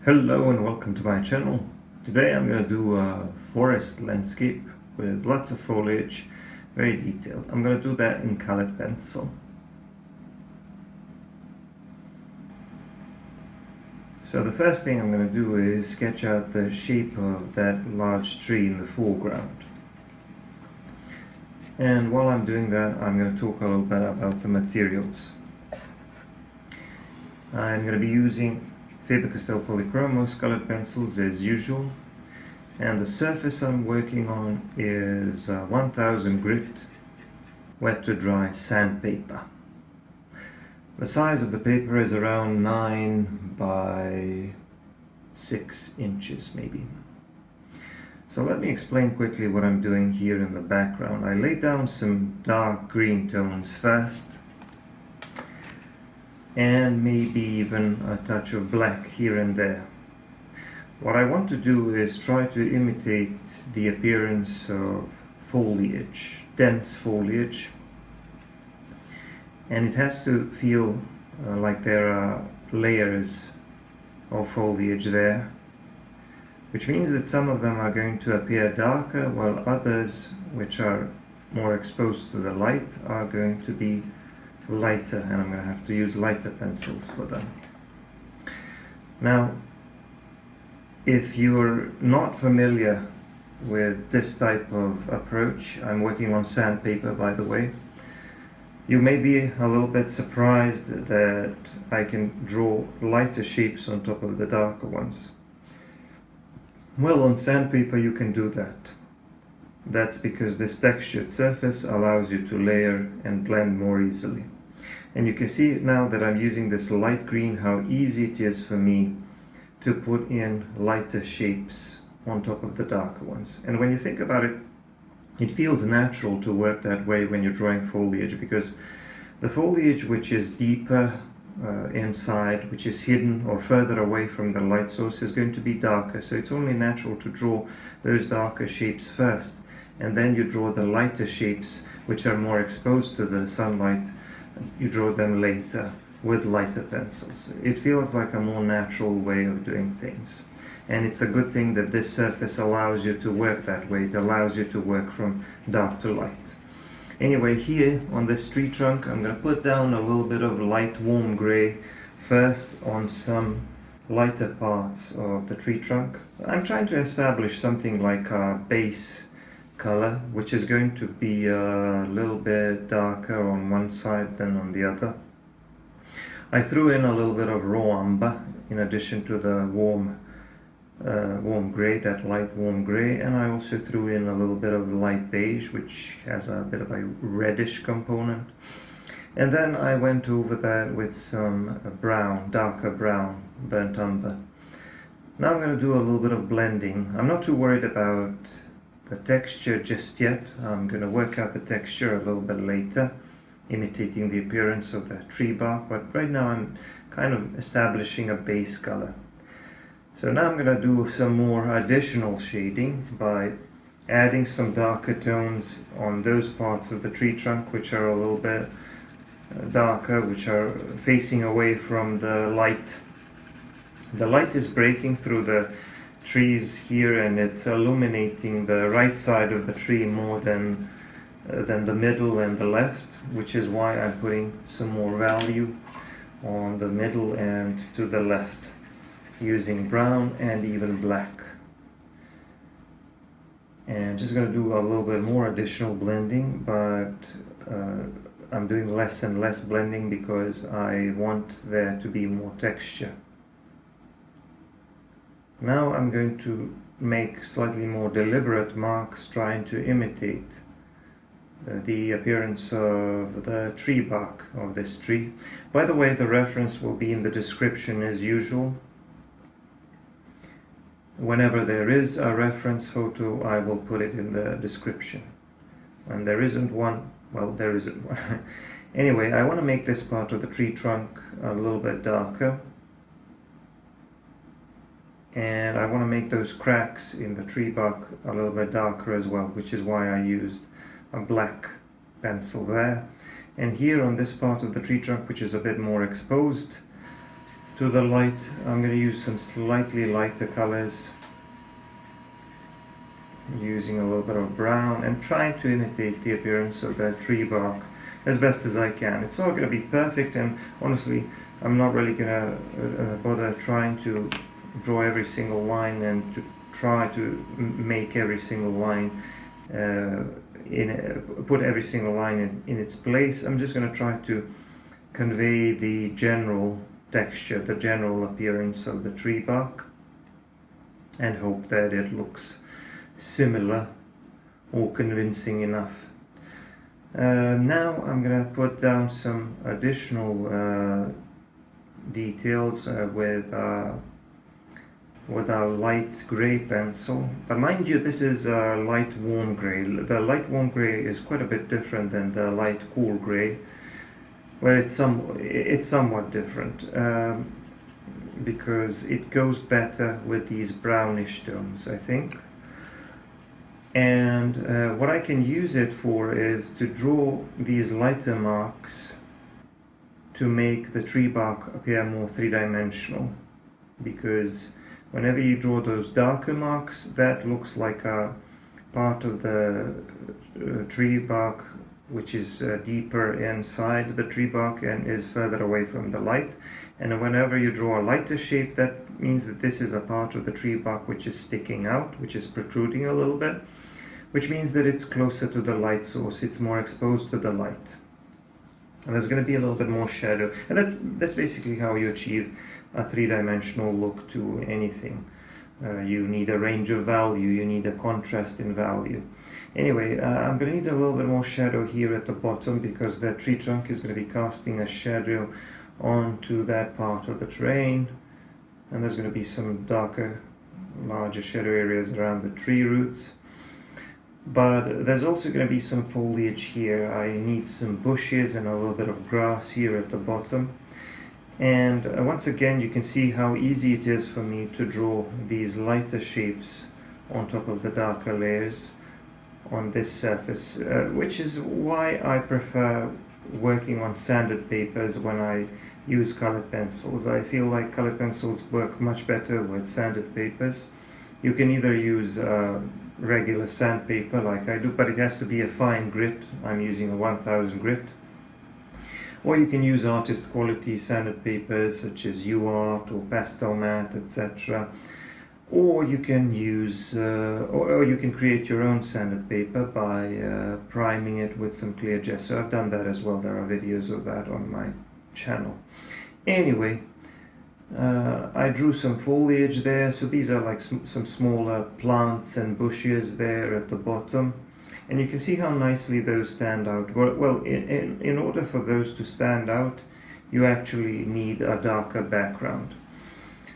Hello and welcome to my channel. Today I'm going to do a forest landscape with lots of foliage, very detailed. I'm going to do that in colored pencil. So the first thing I'm going to do is sketch out the shape of that large tree in the foreground. And while I'm doing that, I'm going to talk a little bit about the materials. I'm going to be using Faber Castell Polychromos colored pencils as usual, and the surface I'm working on is 1000 grit wet to dry sandpaper. The size of the paper is around 9 by 6 inches maybe. So let me explain quickly what I'm doing here in the background. I laid down some dark green tones first, and maybe even a touch of black here and there. What I want to do is try to imitate the appearance of foliage, dense foliage, and it has to feel like there are layers of foliage there, which means that some of them are going to appear darker, while others, which are more exposed to the light, are going to be lighter, and I'm going to have to use lighter pencils for them. Now, if you're not familiar with this type of approach, I'm working on sandpaper, by the way, you may be a little bit surprised that I can draw lighter shapes on top of the darker ones. Well, on sandpaper you can do that. That's because this textured surface allows you to layer and blend more easily. And you can see now that I'm using this light green how easy it is for me to put in lighter shapes on top of the darker ones. And when you think about it, it feels natural to work that way when you're drawing foliage, because the foliage which is deeper inside, which is hidden or further away from the light source, is going to be darker. So it's only natural to draw those darker shapes first, and then you draw the lighter shapes which are more exposed to the sunlight. You draw them later with lighter pencils. It feels like a more natural way of doing things, and it's a good thing that this surface allows you to work that way. It allows you to work from dark to light. Anyway, here on this tree trunk, I'm going to put down a little bit of light warm gray first on some lighter parts of the tree trunk. I'm trying to establish something like a base color, which is going to be a little bit darker on one side than on the other. I threw in a little bit of raw umber in addition to the warm gray, that light warm gray, and I also threw in a little bit of light beige, which has a bit of a reddish component. And then I went over that with some brown, darker brown, burnt umber. Now I'm going to do a little bit of blending. I'm not too worried about the texture just yet. I'm going to work out the texture a little bit later, imitating the appearance of the tree bark, but right now I'm kind of establishing a base color. So now I'm going to do some more additional shading by adding some darker tones on those parts of the tree trunk which are a little bit darker, which are facing away from the light. The light is breaking through the trees here, and it's illuminating the right side of the tree more than the middle and the left, which is why I'm putting some more value on the middle and to the left, using brown and even black. And just going to do a little bit more additional blending, but I'm doing less and less blending because I want there to be more texture. Now I'm going to make slightly more deliberate marks, trying to imitate the appearance of the tree bark of this tree. By the way, the reference will be in the description as usual. Whenever there is a reference photo, I will put it in the description. When there isn't one, well, there isn't one. Anyway, I want to make this part of the tree trunk a little bit darker. And I want to make those cracks in the tree bark a little bit darker as well, which is why I used a black pencil there. And here on this part of the tree trunk, which is a bit more exposed, to the light, I'm going to use some slightly lighter colors, using a little bit of brown and trying to imitate the appearance of the tree bark as best as I can. It's not going to be perfect, and honestly I'm not really going to bother trying to draw every single line and to try to make every single line put every single line in its place. I'm just going to try to convey the general texture, the general appearance of the tree bark, and hope that it looks similar or convincing enough. Now I'm going to put down some additional details with our light grey pencil, but mind you, this is a light warm grey. The light warm grey is quite a bit different than the light cool grey, where it's somewhat different because it goes better with these brownish tones, I think. And what I can use it for is to draw these lighter marks to make the tree bark appear more three-dimensional, because whenever you draw those darker marks, that looks like a part of the tree bark which is deeper inside the tree bark and is further away from the light. And whenever you draw a lighter shape, that means that this is a part of the tree bark which is sticking out, which is protruding a little bit, which means that it's closer to the light source, it's more exposed to the light. And there's going to be a little bit more shadow. And that's basically how you achieve a three-dimensional look to anything. You need a range of value, you need a contrast in value. Anyway, I'm going to need a little bit more shadow here at the bottom, because the tree trunk is going to be casting a shadow onto that part of the terrain. And there's going to be some darker, larger shadow areas around the tree roots. But there's also going to be some foliage here. I need some bushes and a little bit of grass here at the bottom. And once again, you can see how easy it is for me to draw these lighter shapes on top of the darker layers on this surface, which is why I prefer working on sanded papers when I use colored pencils. I feel like colored pencils work much better with sanded papers. You can either use regular sandpaper like I do, but it has to be a fine grit. I'm using a 1000 grit. Or you can use artist quality sanded papers such as UArt or Pastel Matte, etc. Or you can use, or you can create your own sanded paper by priming it with some clear gesso. I've done that as well. There are videos of that on my channel. Anyway, I drew some foliage there. So these are like some smaller plants and bushes there at the bottom. And you can see how nicely those stand out. Well, in order for those to stand out, you actually need a darker background.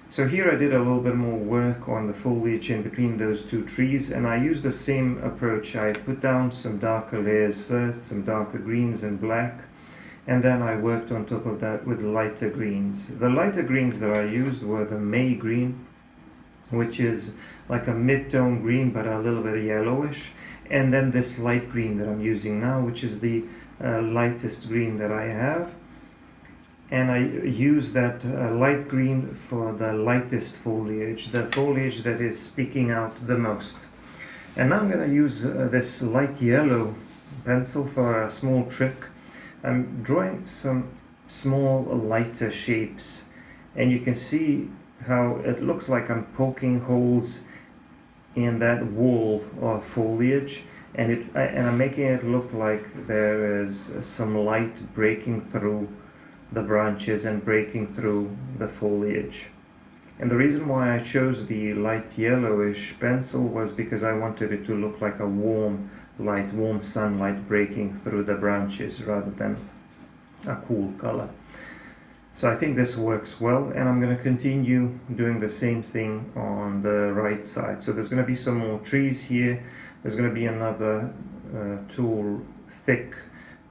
So here I did a little bit more work on the foliage in between those two trees, and I used the same approach. I put down some darker layers first, some darker greens and black, and then I worked on top of that with lighter greens. The lighter greens that I used were the May green, which is like a mid-tone green but a little bit yellowish, and then this light green that I'm using now, which is the lightest green that I have. And I use that light green for the lightest foliage, the foliage that is sticking out the most. And now I'm going to use this light yellow pencil for a small trick. I'm drawing some small lighter shapes, and you can see how it looks like I'm poking holes in that wall of foliage, and I'm making it look like there is some light breaking through the branches and breaking through the foliage. And the reason why I chose the light yellowish pencil was because I wanted it to look like a warm light, warm sunlight breaking through the branches rather than a cool color. So I think this works well, and I'm going to continue doing the same thing on the right side. So there's going to be some more trees here. There's going to be another tall, thick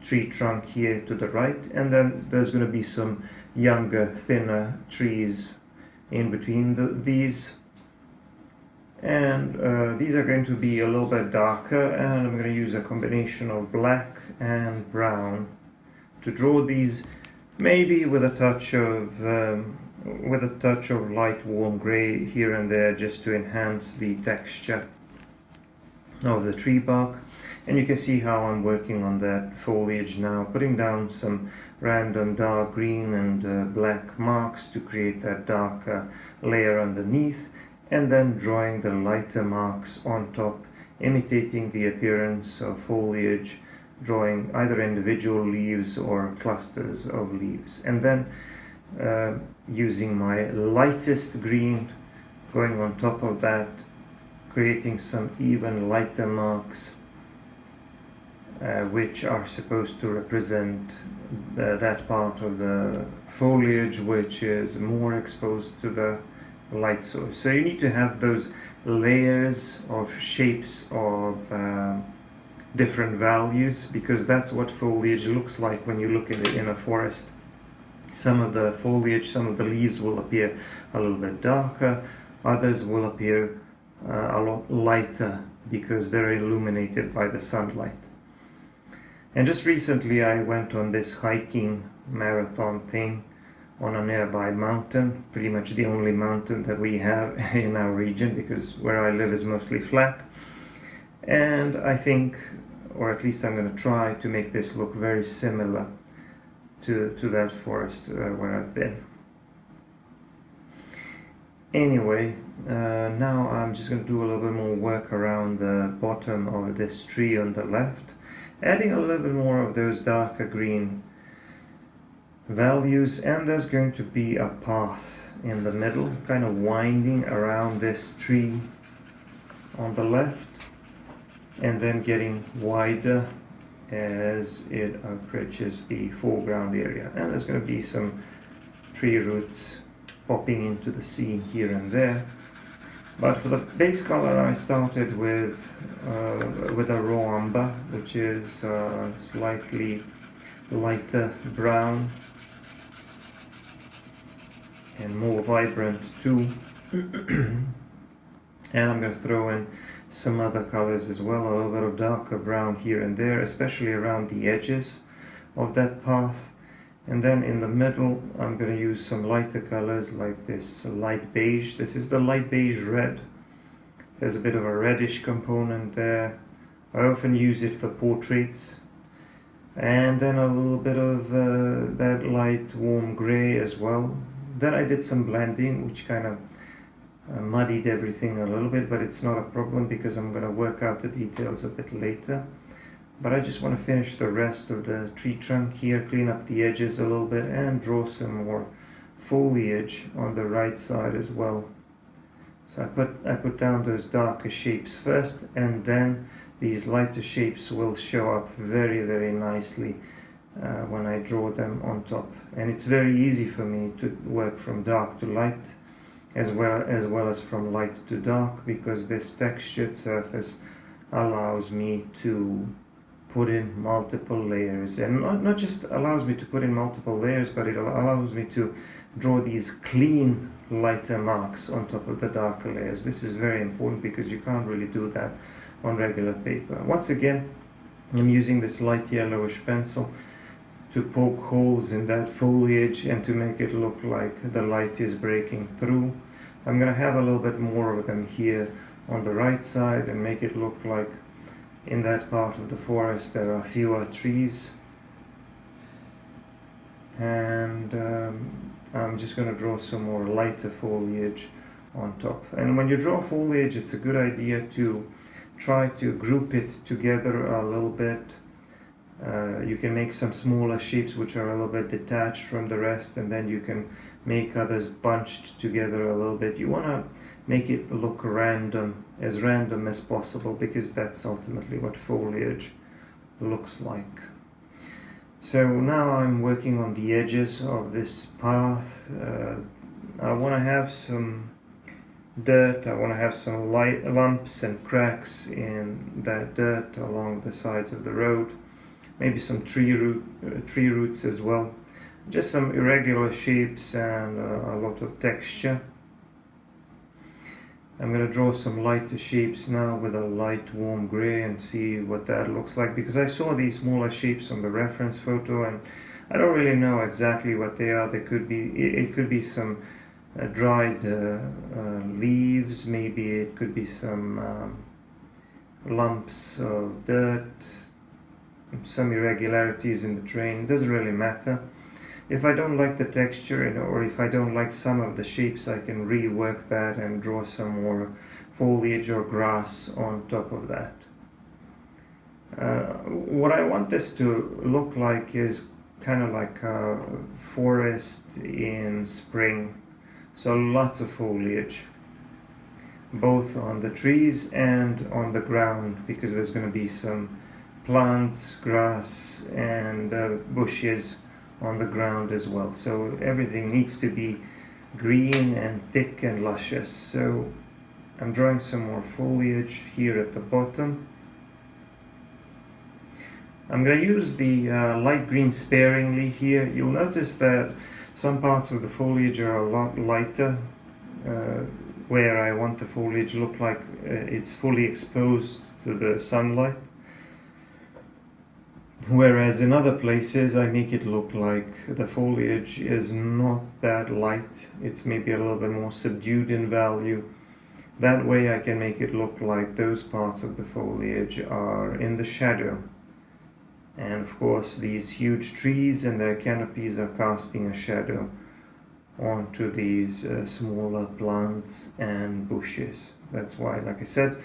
tree trunk here to the right, and then there's going to be some younger, thinner trees in between these. And these are going to be a little bit darker, and I'm going to use a combination of black and brown to draw these, maybe with a touch of with a touch of light warm grey here and there, just to enhance the texture of the tree bark. And you can see how I'm working on that foliage now, putting down some random dark green and black marks to create that darker layer underneath, and then drawing the lighter marks on top, imitating the appearance of foliage, drawing either individual leaves or clusters of leaves, and then using my lightest green, going on top of that, creating some even lighter marks, which are supposed to represent that part of the foliage which is more exposed to the light source. So you need to have those layers of shapes of different values, because that's what foliage looks like when you look at it in a forest. Some of the foliage, some of the leaves will appear a little bit darker, others will appear a lot lighter because they're illuminated by the sunlight. And just recently I went on this hiking marathon thing on a nearby mountain, pretty much the only mountain that we have in our region, because where I live is mostly flat. And I think, or at least I'm going to try to make this look very similar to that forest where I've been. Anyway, now I'm just going to do a little bit more work around the bottom of this tree on the left, adding a little bit more of those darker green values, and there's going to be a path in the middle, kind of winding around this tree on the left, and then getting wider as it approaches the foreground area. And there's going to be some tree roots popping into the scene here and there. But for the base color I started with a raw umber, which is slightly lighter brown and more vibrant too. And I'm going to throw in some other colors as well, a little bit of darker brown here and there, especially around the edges of that path. And then in the middle I'm going to use some lighter colors like this light beige. This is the light beige red. There's a bit of a reddish component there. I often use it for portraits. And then a little bit of that light warm grey as well. Then I did some blending, which kind of muddied everything a little bit, but it's not a problem because I'm going to work out the details a bit later. But I just want to finish the rest of the tree trunk here, clean up the edges a little bit, and draw some more foliage on the right side as well. So I put down those darker shapes first, and then these lighter shapes will show up very, very nicely when I draw them on top. And it's very easy for me to work from dark to light, as well as from light to dark, because this textured surface allows me to put in multiple layers, and not just allows me to put in multiple layers, but it allows me to draw these clean lighter marks on top of the darker layers. This is very important because you can't really do that on regular paper. Once again, I'm using this light yellowish pencil to poke holes in that foliage and to make it look like the light is breaking through. I'm going to have a little bit more of them here on the right side and make it look like in that part of the forest there are fewer trees. And I'm just going to draw some more lighter foliage on top. And when you draw foliage, it's a good idea to try to group it together a little bit. You can make some smaller shapes which are a little bit detached from the rest, and then you can make others bunched together a little bit. You want to make it look random as possible, because that's ultimately what foliage looks like. So now I'm working on the edges of this path. I want to have some dirt, I want to have some light lumps and cracks in that dirt along the sides of the road. Maybe some tree roots as well. Just some irregular shapes and a lot of texture. I'm going to draw some lighter shapes now with a light warm grey and see what that looks like, because I saw these smaller shapes on the reference photo and I don't really know exactly what they are. They could be, it could be some dried leaves, maybe it could be some lumps of dirt, some irregularities in the terrain. It doesn't really matter. If I don't like the texture, or if I don't like some of the shapes, I can rework that and draw some more foliage or grass on top of that. What I want this to look like is kind of like a forest in spring. So lots of foliage, both on the trees and on the ground, because there's going to be some plants, grass, and bushes on the ground as well. So everything needs to be green and thick and luscious. So I'm drawing some more foliage here at the bottom. I'm going to use the light green sparingly here. You'll notice that some parts of the foliage are a lot lighter, where I want the foliage to look like it's fully exposed to the sunlight. Whereas in other places I make it look like the foliage is not that light, it's maybe a little bit more subdued in value. That way I can make it look like those parts of the foliage are in the shadow. And of course these huge trees and their canopies are casting a shadow onto these smaller plants and bushes. That's why, like I said,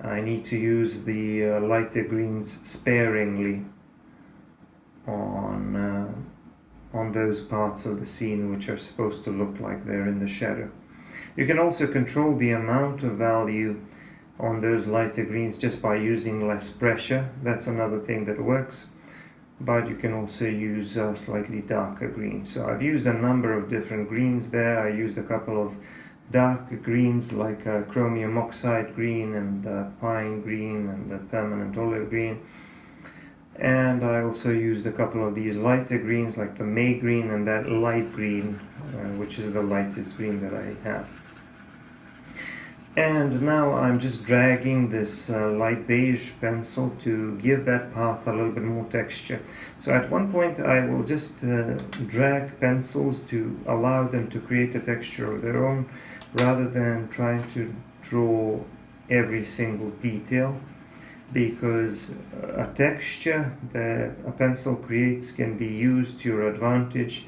I need to use the lighter greens sparingly on those parts of the scene which are supposed to look like they're in the shadow. You can also control the amount of value on those lighter greens just by using less pressure. That's another thing that works. But you can also use slightly darker green. So I've used a number of different greens there. I used a couple of dark greens like chromium oxide green and pine green and the permanent olive green. And I also used a couple of these lighter greens like the May green and that light green, which is the lightest green that I have. And now I'm just dragging this light beige pencil to give that path a little bit more texture. So at one point I will just drag pencils to allow them to create a texture of their own, rather than trying to draw every single detail, because a texture that a pencil creates can be used to your advantage,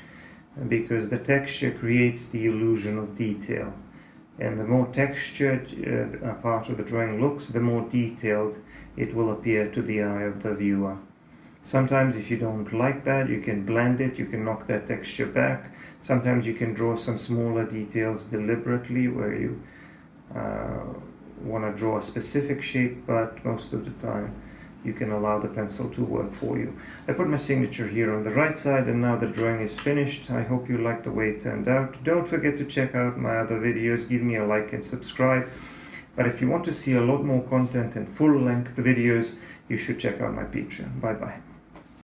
because the texture creates the illusion of detail. And the more textured a part of the drawing looks, the more detailed it will appear to the eye of the viewer. Sometimes if you don't like that, you can blend it, you can knock that texture back. Sometimes you can draw some smaller details deliberately where you want to draw a specific shape, but most of the time you can allow the pencil to work for you. I put my signature here on the right side, and now the drawing is finished. I hope you like the way it turned out. Don't forget to check out my other videos, give me a like and subscribe. But if you want to see a lot more content and full-length videos, you should check out my Patreon. Bye bye.